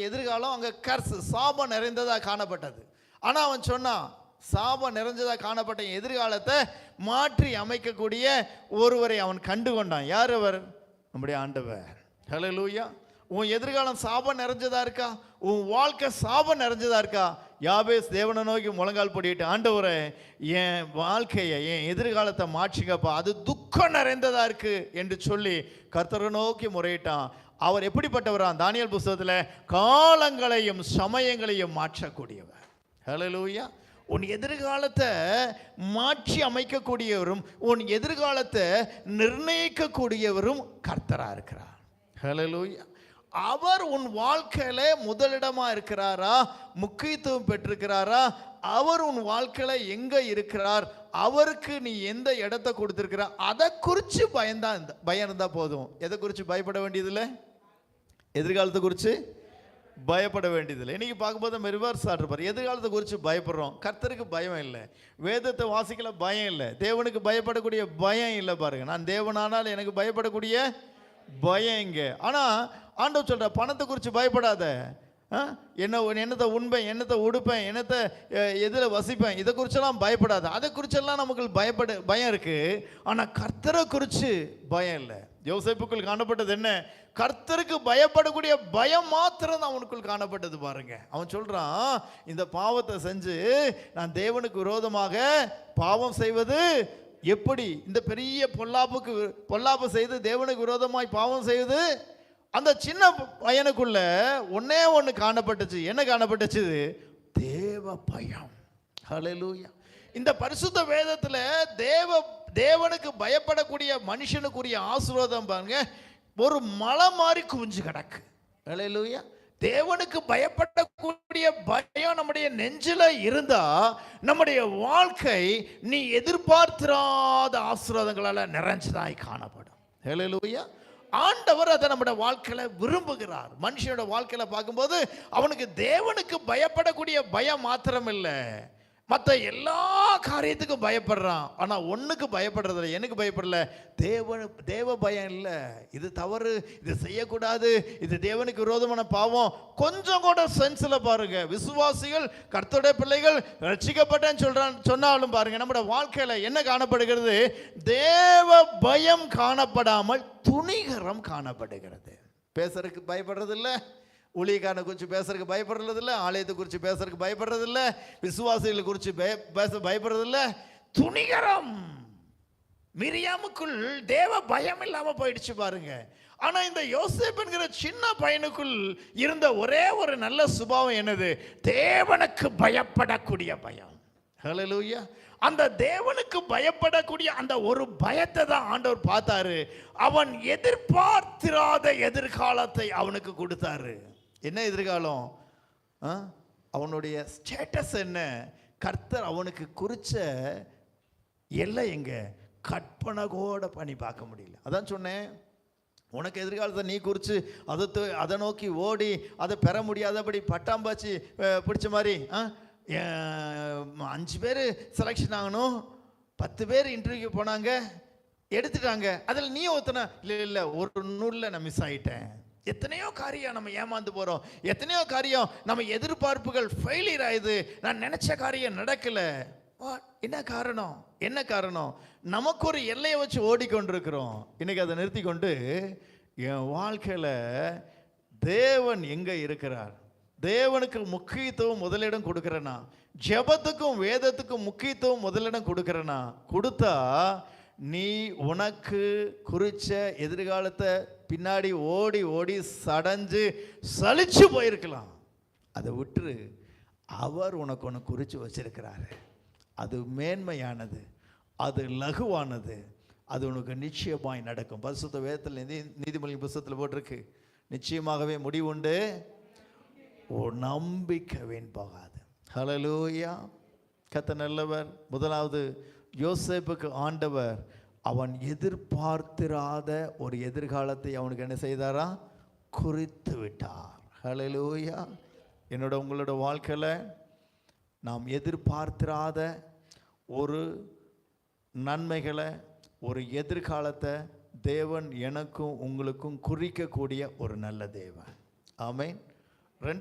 எதிர்காலம் அங்கே கர்ஸ் சாபம் நிறைந்ததாக காணப்பட்டது. ஆனால் அவன் சொன்னான், சாபம் நிறைஞ்சதாக காணப்பட்ட எதிர்காலத்தை மாற்றி அமைக்கக்கூடிய ஒருவரை அவன் கண்டு கொண்டான். யார் அவர்? நம்முடைய ஆண்டவர். ஹல்லேலூயா. உன் எதிர்காலம் சாபம் நிறைஞ்சதா இருக்கா? உன் வாழ்க்கை சாபம் நிறைஞ்சதா இருக்கா? யாபேஸ் தேவனை நோக்கி முழங்கால் போடிட்டு, ஆண்டவரே என் வாழ்க்கையை என் எதிர்காலத்தை மாற்றிங்கப்பா, அது துக்கம் நிறைந்ததா இருக்கு என்று சொல்லி கர்த்தரை நோக்கி முறையிட்டான். அவர் எப்படிப்பட்டவரா? தானியேல் புத்தகத்தில் காலங்களையும் சமயங்களையும் மாற்றக்கூடியவர். ஹல்லேலூயா. உன் எதிர்காலத்தை மாற்றி அமைக்கக்கூடியவரும் உன் எதிர்காலத்தை நிர்ணயிக்கக்கூடியவரும் கர்த்தராக இருக்கிறார். ஹல்லேலூயா. அவர் உன் வாழ்க்கையில முதலிடமா இருக்கிறாரா, முக்கியத்துவம் பெற்றிருக்கிறாரா? அவர் உன் வாழ்க்கையில எங்க இருக்கிறார், அவருக்கு நீ எந்த இடத்தை கொடுத்திருக்கிற, அதை குறித்து பயம் இருந்தா போதும். எதை குறித்து பயப்பட வேண்டியதில்லை? எதிர்காலத்தை குறித்து பயப்பட வேண்டியதில்லை. இன்னைக்கு பார்க்கும்போது ரிவர்ஸ் இருப்பார். எதிர்காலத்தை குறித்து பயப்படுறோம், கர்த்தருக்கு பயம் இல்லை. வேதத்தை வாசிக்கல பயம் இல்லை, தேவனுக்கு பயப்படக்கூடிய பயம் இல்லை. பாருங்க, நான் தேவனானால் எனக்கு பயப்படக்கூடிய பயம் இங்கே. ஆனால் ஆண்டவர் சொல்ற, பணத்தை குறித்து பயப்படாத, என்னத்தை உண்பேன், என்னத்தை உடுப்பேன், என்னத்தை எதில் வசிப்பேன், இதை குறிச்செல்லாம் பயப்படாது. அதை குறிச்செல்லாம் நமக்கு பயம் இருக்கு. ஆனால் கர்த்தரை குறித்து பயம் இல்லை. யோசேப்புக்குள் காணப்பட்டது என்ன? கர்த்தருக்கு பயப்படக்கூடிய பயம் மாத்திரம் தான் அவனுக்குள் காணப்பட்டது. பாருங்க, அவன் சொல்றான், இந்த பாவத்தை செஞ்சு நான் தேவனுக்கு விரோதமாக பாவம் செய்வது எப்படி? இந்த பெரிய பொல்லாப்பு செய்து தேவனுக்கு விரோதமாய் பாவம் செய்வது. அந்த சின்ன பையனுக்குள்ள ஒன்னே ஒன்று காணப்பட்டுச்சு. என்ன காணப்பட்டுச்சு? தேவ பயம். ஹல்லேலூயா. இந்த பரிசுத்த வேதத்தில் தேவனுக்கு பயப்படக்கூடிய மனுஷனுக்குரிய ஆசீர்வாதம் பாருங்க, ஒரு மலை மாதிரி குவிஞ்சு கிடக்கு. ஹல்லேலூயா. தேவனுக்கு பயப்படக்கூடிய பயம் நம்முடைய நெஞ்சில இருந்தா நம்முடைய வாழ்க்கை நீ எதிர்பார்த்திராத ஆசீர்வாதங்களால நிறைஞ்சதாய் காணப்படும். ஹல்லேலூயா. ஆண்டவர் அதை நம்முடைய வாழ்க்கையில விரும்புகிறார். மனுஷனோட வாழ்க்கையில பார்க்கும்போது அவனுக்கு தேவனுக்கு பயப்படக்கூடிய பயம் மாத்திரம் இல்லை, மற்ற எல்லா காரியத்துக்கும் பயப்படுறான். ஆனால் ஒன்றுக்கு பயப்படுறதில்லை. எனக்கு பயப்படல, தேவ பயம் இல்லை. இது தவறு, இது செய்யக்கூடாது, இது தேவனுக்கு விரோதமான பாவம். கொஞ்சம் கூட சென்ஸில் பாருங்க, விசுவாசிகள் கர்த்தருடைய பிள்ளைகள் ரட்சிக்கப்பட்டேன்னு சொன்னாலும் பாருங்க, நம்முடைய வாழ்க்கையில் என்ன காணப்படுகிறது? தேவ பயம் காணப்படாமல் துணிகரம் காணப்படுகிறது. பேசுறதுக்கு பயப்படுறதில்லை, ஊழியக்காரனை குறித்து பேசுறதுக்கு பயப்படுறதில்லை, ஆலயத்தை குறித்து பேசுறதுக்கு பயப்படுறதில்லை, விசுவாசிகளை குறித்து பேச பயப்படுறதில்லை. துணிகரம். மிரியாமுக்குள் தேவ பயம் இல்லாம போயிடுச்சு பாருங்க. ஆனா இந்த யோசேப்பு என்கிற சின்ன பையனுக்குள் இருந்த ஒரே ஒரு நல்ல சுபாவம் என்னது? தேவனுக்கு பயப்படக்கூடிய பயம். ஹல்லேலூயா. அந்த தேவனுக்கு பயப்படக்கூடிய அந்த ஒரு பயத்தை தான் ஆண்டவர் பார்த்தாரு. அவன் எதிர்பார்த்திராத எதிர்காலத்தை அவனுக்கு கொடுத்தாரு. என்ன எதிர்காலம்? அவனுடைய ஸ்டேட்டஸ் என்ன? கர்த்தர் அவனுக்கு குறிச்ச எல்லை எங்க? கற்பனை கூட பண்ணி பார்க்க முடியல. அதான் சொன்னேன், உனக்கு எதிர்காலத்தை நீ குறித்து அதை நோக்கி ஓடி அதை பெற முடியாதபடி பட்டாம்பாச்சி பிடிச்ச மாதிரி 5 பேர் செலெக்ஷன் ஆகணும், 10 பேர் இன்டர்வியூ போனாங்க, எடுத்துட்டாங்க. அதில் நீ ஒருத்தனை இல்லை ஒரு நூலில் நான் மிஸ் ஆகிட்டேன். எத்தனையோ காரியம் நம்ம ஏமாந்து போகிறோம், எத்தனையோ காரியம் நம்ம எதிர்பார்ப்புகள் ஃபெயிலியர் ஆகுது, நான் நினச்ச காரியம் நடக்கலை. என்ன காரணம்? என்ன காரணம்? நமக்கு ஒரு எல்லையை வச்சு ஓடிக்கொண்டிருக்கிறோம். இன்னைக்கு அதை நிறுத்தி கொண்டு என் வாழ்க்கையில் தேவன் எங்கே இருக்கிறார், தேவனுக்கு முக்கியத்துவம் முதலிடம் கொடுக்குறேனா, ஜெபத்துக்கும் வேதத்துக்கும் முக்கியத்துவம் முதலிடம் கொடுக்குறேனா, கொடுத்தா நீ உனக்கு குறித்த எதிர்காலத்தை பின்னாடி ஓடி ஓடி சடைஞ்சு சலிச்சு போயிருக்கலாம். அதை விட்டுரு. அவர் உனக்கு ஒன்று குறித்து வச்சிருக்கிறாரு. அது மேன்மையானது, அது லகுவானது, அது உனக்கு நிச்சயமாய் நடக்கும். பரிசுத்த வேதத்தில் நீதிமொழி புத்தகத்தில் போட்டிருக்கு, நிச்சயமாகவே முடிவுண்டு, ஓ நம்பிக்கை வீண்போகாது. ஹல்லேலூயா. கர்த்தர் நல்லவர். முதலாவது யோசேப்புக்கு ஆண்டவர் அவன் எதிர்பார்த்திராத ஒரு எதிர்காலத்தை அவனுக்கு என்ன செய்தாரா? குறித்து விட்டார். ஹல்லேலூயா. என்னோட உங்களோட வாழ்க்கையில் நாம் எதிர்பார்த்திராத ஒரு நன்மைகளை, ஒரு எதிர்காலத்தை தேவன் எனக்கும் உங்களுக்கும் குறிக்கக்கூடிய ஒரு நல்ல தேவன். ஆமென். 2